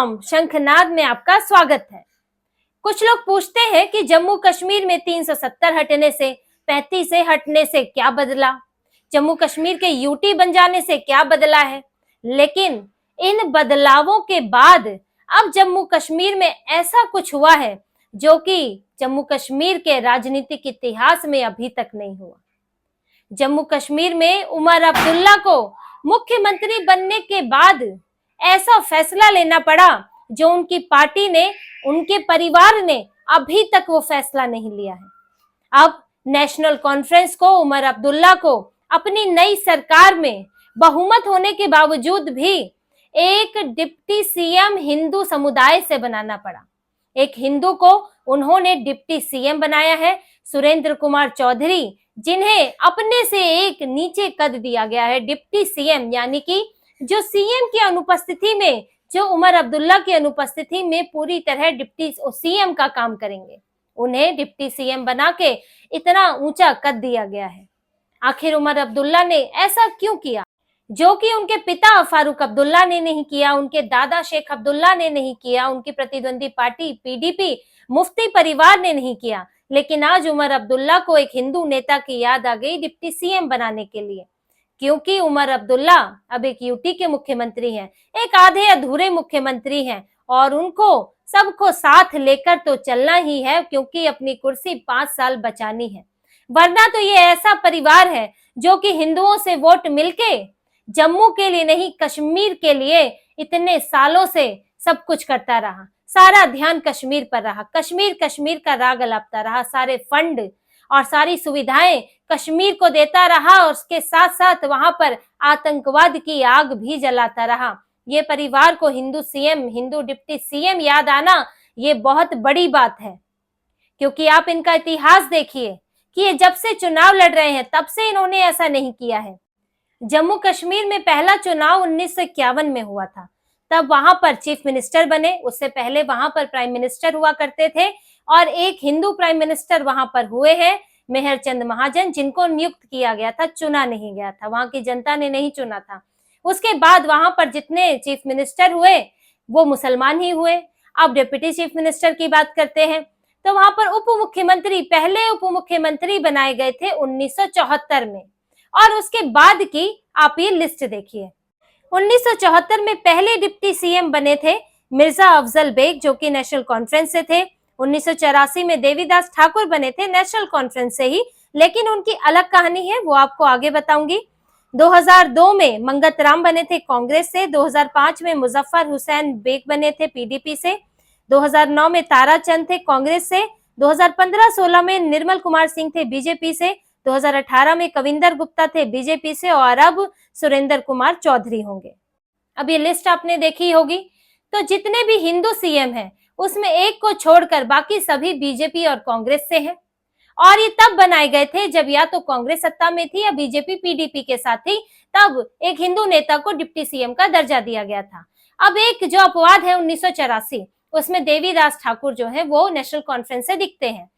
.com शंखनाद में आपका स्वागत है। कुछ लोग पूछते हैं कि जम्मू कश्मीर में 370 हटने से 35 से हटने से क्या बदला, जम्मू कश्मीर के यूटी बन जाने से क्या बदला है। लेकिन इन बदलावों के बाद अब जम्मू कश्मीर में ऐसा कुछ हुआ है जो कि जम्मू कश्मीर के राजनीतिक इतिहास में अभी तक नहीं हुआ। जम्मू कश्मीर में उमर अब्दुल्ला को मुख्यमंत्री बनने के बाद ऐसा फैसला लेना पड़ा जो उनकी पार्टी ने, उनके परिवार ने अभी तक वो फैसला नहीं लिया है। अब नेशनल कॉन्फ्रेंस को उमर अब्दुल्ला को अपनी नई सरकार में बहुमत होने के बावजूद भी एक डिप्टी सीएम हिंदू समुदाय से बनाना पड़ा। एक हिंदू को उन्होंने डिप्टी सीएम बनाया है, सुरेंद्र कुमार चौधरी, जिन्हें अपने से एक नीचे कद दिया गया है, डिप्टी सीएम, यानी कि जो सीएम की अनुपस्थिति में, जो उमर अब्दुल्ला की अनुपस्थिति में पूरी तरह डिप्टी सीएम का काम करेंगे, उन्हें डिप्टी सीएम बना के इतना ऊंचा कद दिया गया है। आखिर उमर अब्दुल्ला ने ऐसा क्यों किया जो कि उनके पिता फारूक अब्दुल्ला ने नहीं किया, उनके दादा शेख अब्दुल्ला ने नहीं किया, उनकी प्रतिद्वंदी पार्टी पीडीपी मुफ्ती परिवार ने नहीं किया। लेकिन आज उमर अब्दुल्ला को एक हिंदू नेता की याद आ गई डिप्टी सीएम बनाने के लिए, क्योंकि उमर अब्दुल्ला अब एक यूटी के मुख्यमंत्री हैं, एक आधे अधूरे मुख्यमंत्री हैं और उनको सबको साथ लेकर तो चलना ही है, क्योंकि अपनी कुर्सी 5 साल बचानी है। वरना तो ये ऐसा परिवार है जो कि हिंदुओं से वोट मिलके जम्मू के लिए नहीं, कश्मीर के लिए इतने सालों से सब कुछ करता रहा, सारा ध्यान कश्मीर पर रहा, कश्मीर कश्मीर का राग अलापता रहा, सारे फंड और सारी सुविधाएं कश्मीर को देता रहा और उसके साथ साथ वहां पर आतंकवाद की आग भी जलाता रहा। ये परिवार को Hindu CM, Hindu deputy CM याद आना ये बहुत बड़ी बात है, क्योंकि आप इनका इतिहास देखिए कि ये जब से चुनाव लड़ रहे हैं तब से इन्होंने ऐसा नहीं किया है। जम्मू कश्मीर में पहला चुनाव 1951 में हुआ था, तब वहां पर चीफ मिनिस्टर बने, उससे पहले वहां पर प्राइम मिनिस्टर हुआ करते थे और एक हिंदू प्राइम मिनिस्टर वहां पर हुए हैं, मेहर चंद महाजन, जिनको नियुक्त किया गया था, चुना नहीं गया था, वहां की जनता ने नहीं चुना था। उसके बाद वहां पर जितने चीफ मिनिस्टर हुए वो मुसलमान ही हुए। अब डिप्टी चीफ मिनिस्टर की बात करते हैं तो वहां पर उप मुख्यमंत्री, पहले उप मुख्यमंत्री बनाए गए थे 1974 में, और उसके बाद की आप ये लिस्ट देखिए। 1974 में पहले डिप्टी सीएम बने थे मिर्जा अफजल बेग, जो कि नेशनल कॉन्फ्रेंस से थे। 1984 में देवीदास ठाकुर बने थे नेशनल कॉन्फ्रेंस से ही, लेकिन उनकी अलग कहानी है, वो आपको आगे बताऊंगी। 2002 में मंगत राम बने थे कांग्रेस से, 2005 में मुजफ्फर हुसैन बेग बने थे पीडीपी से, 2009 में ताराचंद थे कांग्रेस से, 2015-16 में निर्मल कुमार सिंह थे बीजेपी से, 2018 में कविंदर गुप्ता थे बीजेपी से और अब सुरेंद्र कुमार चौधरी होंगे। अब ये लिस्ट आपने देखी होगी। तो जितने भी हिंदू सीएम हैं उसमें एक को छोड़कर बाकी सभी बीजेपी और कांग्रेस से हैं, और ये तब बनाए गए थे जब या तो कांग्रेस सत्ता में थी या बीजेपी पीडीपी के साथ थी, तब एक हिंदू नेता को डिप्टी सीएम का दर्जा दिया गया था। अब एक जो अपवाद है 1984, उसमें देवीदास ठाकुर जो है वो नेशनल कॉन्फ्रेंस से दिखते हैं।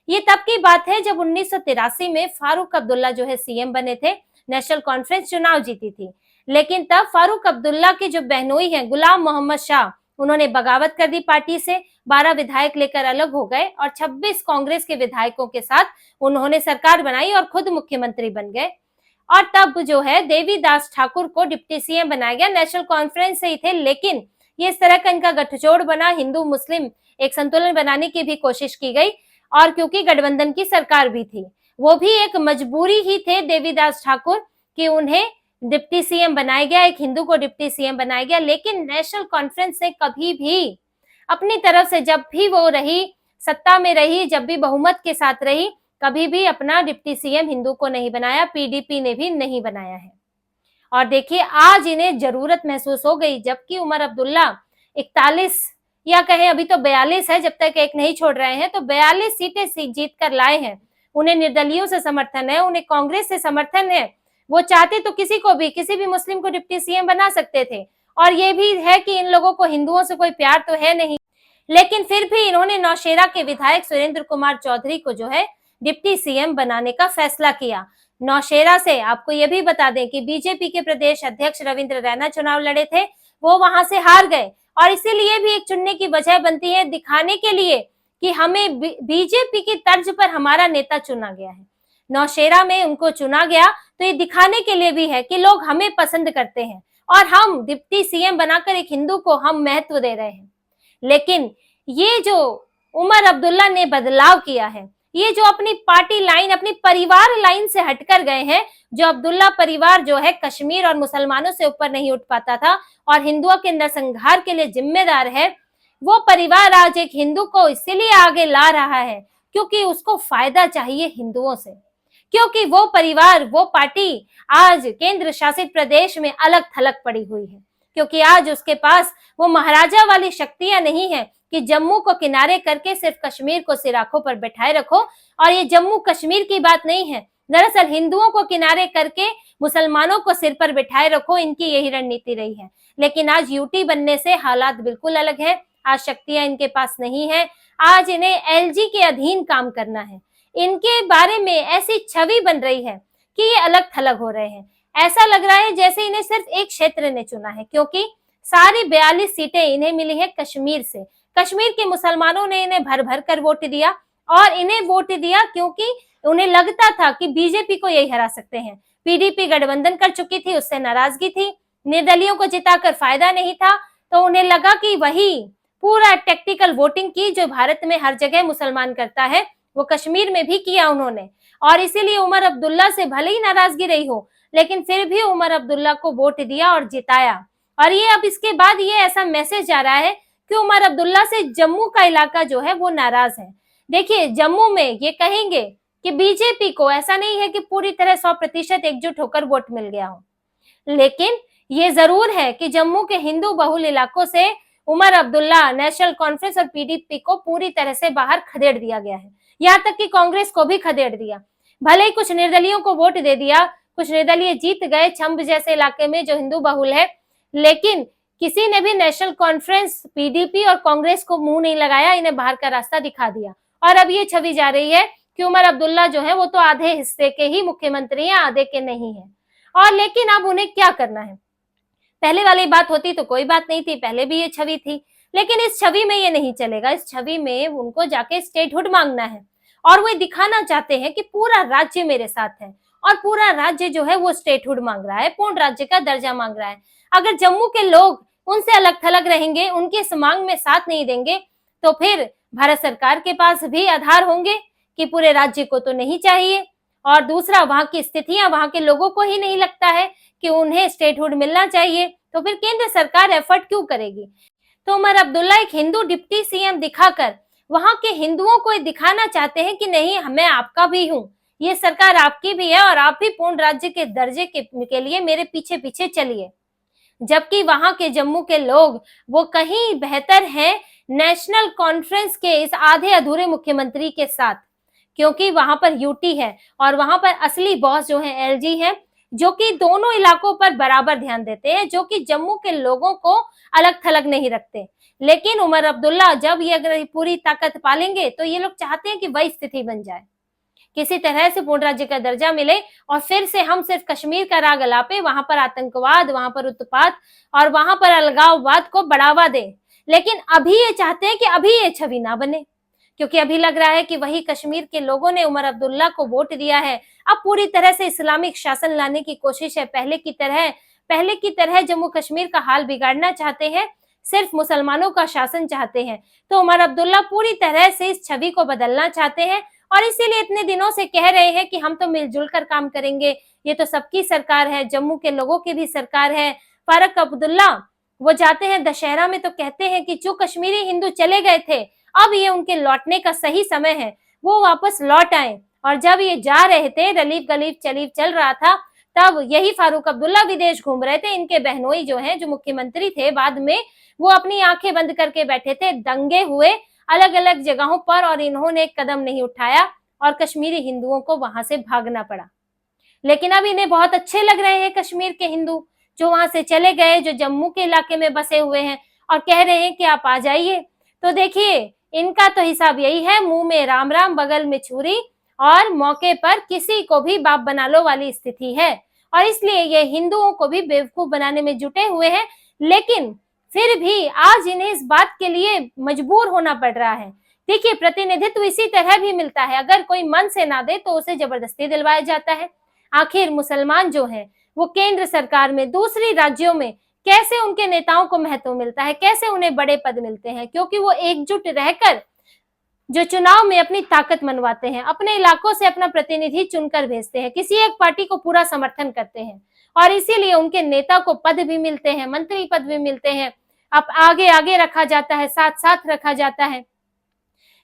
ये तब की बात है जब 1983 में फारूक अब्दुल्ला जो है सीएम बने थे, नेशनल कॉन्फ्रेंस चुनाव जीती थी, लेकिन तब फारूक अब्दुल्ला की जो बहनोई है गुलाम मोहम्मद शाह, उन्होंने बगावत कर दी पार्टी से, 12 विधायक लेकर अलग हो गए और 26 कांग्रेस के विधायकों के साथ उन्होंने सरकार बनाई और खुद मुख्यमंत्री बन गए। और तब जो है देवीदास ठाकुर को डिप्टी सीएम बनाया गया, नेशनल कॉन्फ्रेंस से ही थे, लेकिन ये इस तरह का इनका गठजोड़ बना, हिंदू मुस्लिम एक संतुलन बनाने की भी कोशिश की गई, और क्योंकि गठबंधन की सरकार भी थी, वो भी एक मजबूरी ही थे देवीदास ठाकुर कि उन्हें डिप्टी सीएम बनाया गया, एक हिंदू को डिप्टी सीएम बनाया गया। लेकिन नेशनल कॉन्फ्रेंस ने कभी भी अपनी तरफ से, जब भी वो रही, सत्ता में रही, जब भी बहुमत के साथ रही, कभी भी अपना डिप्टी सीएम हिंदू को नहीं बनाया, पीडीपी ने भी नहीं बनाया है। और देखिए आज इन्हें जरूरत महसूस हो गई, जबकि उमर अब्दुल्ला 41 या कहें अभी तो 42 है, जब तक एक नहीं छोड़ रहे हैं, तो 42 सीटें जीत कर लाए हैं। उन्हें निर्दलीयों से समर्थन है, उन्हें कांग्रेस से समर्थन है। वो चाहते तो किसी को भी, किसी भी मुस्लिम को डिप्टी सीएम बना सकते थे, और ये भी है कि इन लोगों को हिंदुओं से कोई प्यार तो है नहीं, लेकिन फिर भी इन्होंने नौशेरा के विधायक सुरेंद्र कुमार चौधरी को जो है डिप्टी सीएम बनाने का फैसला किया। नौशेरा से आपको ये भी बता दें कि बीजेपी के प्रदेश अध्यक्ष रविंद्र रैना चुनाव लड़े थे, वो वहां से हार गए और इसीलिए भी एक चुनने की वजह बनती है, दिखाने के लिए कि हमें बीजेपी की तर्ज पर हमारा नेता चुना गया है, नौशेरा में उनको चुना गया, तो ये दिखाने के लिए भी है कि लोग हमें पसंद करते हैं और हम डिप्टी सीएम बनाकर एक हिंदू को हम महत्व दे रहे हैं। लेकिन ये जो उमर अब्दुल्ला ने बदलाव किया है, ये जो अपनी पार्टी लाइन, अपनी परिवार लाइन से हटकर गए हैं, जो अब्दुल्ला परिवार जो है कश्मीर और मुसलमानों से ऊपर नहीं उठ पाता था और हिंदुओं के नरसंहार के लिए जिम्मेदार है, वो परिवार आज एक हिंदू को इसीलिए आगे ला रहा है क्योंकि उसको फायदा चाहिए हिंदुओं से, क्योंकि वो परिवार, वो पार्टी आज केंद्र शासित प्रदेश में अलग थलग पड़ी हुई है, क्योंकि आज उसके पास वो महाराजा वाली शक्तियां नहीं है कि जम्मू को किनारे करके सिर्फ कश्मीर को सिराखों पर बैठाए रखो। और ये जम्मू कश्मीर की बात नहीं है, दरअसल हिंदुओं को किनारे करके मुसलमानों को सिर पर बैठाए रखो, इनकी यही रणनीति रही है। लेकिन आज यूटी बनने से हालात बिल्कुल अलग है, आज शक्तियां इनके पास नहीं है, आज इन्हें एलजी के अधीन काम करना है। इनके बारे में ऐसी छवि बन रही है कि ये अलग थलग हो रहे हैं, ऐसा लग रहा है जैसे इन्हें सिर्फ एक क्षेत्र ने चुना है, क्योंकि सारी 42 सीटें इन्हें मिली है कश्मीर से। कश्मीर के मुसलमानों ने इन्हें भर भर कर वोट दिया और इन्हें वोट दिया क्योंकि उन्हें लगता था कि बीजेपी को यही हरा सकते हैं। पीडीपी गठबंधन कर चुकी थी, उससे नाराजगी थी, निर्दलियों को जिताकर फायदा नहीं था, तो उन्हें लगा कि वही पूरा टेक्टिकल वोटिंग की जो भारत में हर जगह मुसलमान करता है, वो कश्मीर में भी किया उन्होंने। और इसीलिए उमर अब्दुल्ला से भले ही नाराजगी रही हो, लेकिन फिर भी उमर अब्दुल्ला को वोट दिया और जिताया। और ये अब इसके बाद ये ऐसा मैसेज जा रहा है कि उमर अब्दुल्ला से जम्मू का इलाका जो है वो नाराज है। देखिए, जम्मू में ये कहेंगे कि बीजेपी को ऐसा नहीं है कि पूरी तरह 100% एकजुट होकर वोट मिल गया हो, लेकिन ये जरूर है कि जम्मू के हिंदू बहुल इलाकों से उमर अब्दुल्ला, नेशनल कॉन्फ्रेंस और पीडीपी को पूरी तरह से बाहर खदेड़ दिया गया है, यहाँ तक कि कांग्रेस को भी खदेड़ दिया। भले ही कुछ निर्दलियों को वोट दे दिया, कुछ निर्दलीय जीत गए छंब जैसे इलाके में जो हिंदू बहुल है, लेकिन किसी ने भी नेशनल कॉन्फ्रेंस, पीडीपी और कांग्रेस को मुंह नहीं लगाया, इन्हें बाहर का रास्ता दिखा दिया। और अब ये छवि जा रही है कि उमर अब्दुल्ला जो है वो तो आधे हिस्से के ही मुख्यमंत्री हैं, आधे के नहीं है। और लेकिन अब उन्हें क्या करना है, पहले वाली बात होती तो कोई बात नहीं थी, पहले भी ये छवि थी, लेकिन इस छवि में ये नहीं चलेगा। इस छवि में उनको जाके स्टेटहुड मांगना है और वो दिखाना चाहते हैं कि पूरा राज्य मेरे साथ है, और पूरा राज्य जो है वो स्टेटहुड मांग रहा है, पूर्ण राज्य का दर्जा मांग रहा है। अगर जम्मू के लोग उनसे अलग थलग रहेंगे, उनकी इस मांग में साथ नहीं देंगे, तो फिर भारत सरकार के पास भी आधार होंगे कि पूरे राज्य को तो नहीं चाहिए, और दूसरा वहां की स्थितियां, वहां के लोगों को ही नहीं लगता है कि उन्हें स्टेटहुड मिलना चाहिए, तो फिर केंद्र सरकार एफर्ट क्यों करेगी। तो उमर अब्दुल्ला एक हिंदू डिप्टी सीएम दिखाकर वहां के हिंदुओं को दिखाना चाहते हैं कि नहीं, मैं आपका भी हूँ, ये सरकार आपकी भी है और आप भी पूर्ण राज्य के दर्जे के लिए मेरे पीछे पीछे चलिए। जबकि वहां के जम्मू के लोग वो कहीं बेहतर हैं नेशनल कॉन्फ्रेंस के इस आधे अधूरे मुख्यमंत्री के साथ, क्योंकि वहां पर यूटी है और वहां पर असली बॉस जो है एलजी है, जो कि दोनों इलाकों पर बराबर ध्यान देते हैं, जो कि जम्मू के लोगों को अलग थलग नहीं रखते। लेकिन उमर अब्दुल्ला जब ये अगर पूरी ताकत पालेंगे तो ये लोग चाहते हैं कि वही स्थिति बन जाए, किसी तरह से पूर्ण राज्य का दर्जा मिले और फिर से हम सिर्फ कश्मीर का राग अलापे, वहां पर आतंकवाद, वहां पर उत्पात और वहां पर अलगाववाद को बढ़ावा दे। लेकिन अभी ये चाहते हैं कि अभी ये छवि ना बने, क्योंकि अभी लग रहा है कि वही कश्मीर के लोगों ने उमर अब्दुल्ला को वोट दिया है, अब पूरी तरह से इस्लामिक शासन लाने की कोशिश है, पहले की तरह जम्मू कश्मीर का हाल बिगाड़ना चाहते हैं, सिर्फ मुसलमानों का शासन चाहते हैं। तो उमर अब्दुल्ला पूरी तरह से इस छवि को बदलना चाहते हैं और इसीलिए इतने दिनों से कह रहे हैं कि हम तो मिलजुल कर काम करेंगे, ये तो सबकी सरकार है, जम्मू के लोगों की भी सरकार है। फारूक अब्दुल्ला वो जाते हैं दशहरा में तो कहते हैं कि जो कश्मीरी हिंदू चले गए थे, अब ये उनके लौटने का सही समय है, वो वापस लौट आए। और जब ये जा रहे थे, रलीफ गलीफ चलीफ चल रहा था, तब यही फारूक अब्दुल्ला विदेश घूम रहे थे। इनके बहनोई जो हैं, जो मुख्यमंत्री थे बाद में, वो अपनी आंखें बंद करके बैठे थे, दंगे हुए अलग अलग जगहों पर और इन्होंने एक कदम नहीं उठाया और कश्मीरी हिंदुओं को वहां से भागना पड़ा। लेकिन अब इन्हें बहुत अच्छे लग रहे हैं कश्मीर के हिंदू जो वहां से चले गए, जो जम्मू के इलाके में बसे हुए हैं और कह रहे हैं कि आप आ जाइए। तो देखिए, इनका तो हिसाब यही है, मुंह में राम राम बगल में छुरी और मौके पर किसी को भी बाप बना लो वाली स्थिति है। और इसलिए ये हिंदुओं को भी बेवकूफ बनाने में जुटे हुए हैं लेकिन फिर भी आज इन्हें इस बात के लिए मजबूर होना पड़ रहा है। देखिए, प्रतिनिधित्व इसी तरह भी मिलता है, अगर कोई मन से ना दे तो उसे जबरदस्ती दिलवाया जाता है। आखिर मुसलमान जो है वो केंद्र सरकार में, दूसरी राज्यों में कैसे उनके नेताओं को महत्व मिलता है, कैसे उन्हें बड़े पद मिलते हैं? क्योंकि वो एकजुट रहकर जो चुनाव में अपनी ताकत मनवाते हैं, अपने इलाकों से अपना प्रतिनिधि चुनकर भेजते हैं, किसी एक पार्टी को पूरा समर्थन करते हैं और इसीलिए उनके नेता को पद भी मिलते हैं, मंत्री पद भी मिलते हैं, अब आगे आगे रखा जाता है, साथ साथ रखा जाता है।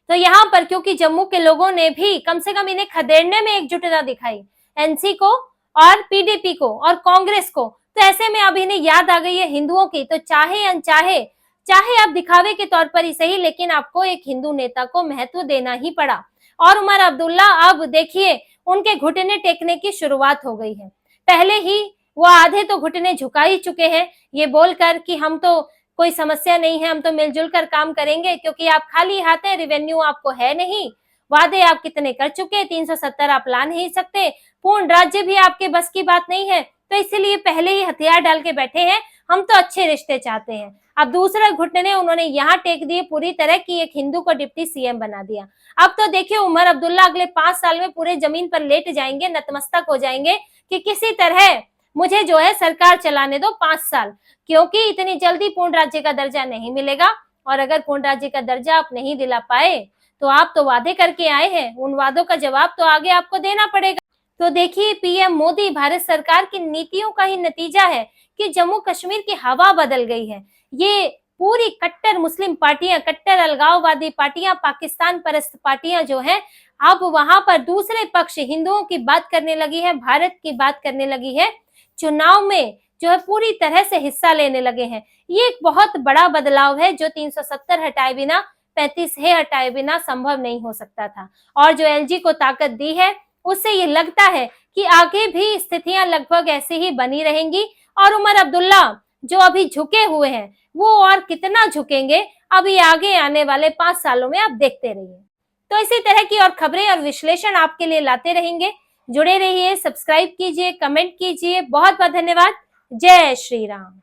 तो यहाँ पर क्योंकि जम्मू के लोगों ने भी कम से कम इन्हें खदेड़ने में एकजुटता दिखाई, एनसी को और पीडीपी को और कांग्रेस को, तो ऐसे में अब इन्हें याद आ गई है हिंदुओं की, तो चाहे अनचाहे, चाहे आप दिखावे के तौर पर ही सही, लेकिन आपको एक हिंदू नेता को महत्व देना ही पड़ा। और उमर अब्दुल्ला, अब देखिए उनके घुटने टेकने की शुरुआत हो गई है। पहले ही वो आधे तो घुटने झुका ही चुके हैं, ये बोलकर कि हम तो कोई समस्या नहीं है, हम तो मिलजुल कर काम करेंगे, क्योंकि आप खाली हाथ है, रेवेन्यू आपको है नहीं, वादे आप कितने कर चुके, 370 आप ला नहीं सकते, पूर्ण राज्य भी आपके बस की बात नहीं है, तो इसीलिए पहले ही हथियार डाल के बैठे हैं, हम तो अच्छे रिश्ते चाहते हैं। अब दूसरा घुटने उन्होंने यहाँ टेक दिए पूरी तरह की, एक हिंदू को डिप्टी सीएम बना दिया। अब तो देखिए उमर अब्दुल्ला अगले 5 साल में पूरे जमीन पर लेट जाएंगे, नतमस्तक हो जाएंगे कि किसी तरह मुझे जो है सरकार चलाने दो 5 साल, क्योंकि इतनी जल्दी पूर्ण राज्य का दर्जा नहीं मिलेगा, और अगर पूर्ण राज्य का दर्जा आप नहीं दिला पाए तो आप तो वादे करके आए हैं, उन वादों का जवाब तो आगे आपको देना पड़ेगा। तो देखिए, पीएम मोदी, भारत सरकार की नीतियों का ही नतीजा है कि जम्मू कश्मीर की हवा बदल गई है। ये पूरी कट्टर मुस्लिम पार्टियां, कट्टर अलगाववादी पार्टियां, पाकिस्तान परस्त पार्टियां जो है, अब वहां पर दूसरे पक्ष हिंदुओं की बात करने लगी है, भारत की बात करने लगी है, चुनाव में जो है पूरी तरह से हिस्सा लेने लगे हैं। ये एक बहुत बड़ा बदलाव है जो 370 हटाए बिना, 35 हटाए बिना संभव नहीं हो सकता था। और जो एलजी को ताकत दी है, उससे ये लगता है कि आगे भी स्थितियां लगभग ऐसी ही बनी रहेंगी, और उमर अब्दुल्ला जो अभी झुके हुए हैं वो और कितना झुकेंगे अभी आगे आने वाले 5 सालों में आप देखते रहिए। तो इसी तरह की और खबरें और विश्लेषण आपके लिए लाते रहेंगे। जुड़े रहिए, सब्सक्राइब कीजिए, कमेंट कीजिए। बहुत बहुत धन्यवाद। जय श्री राम।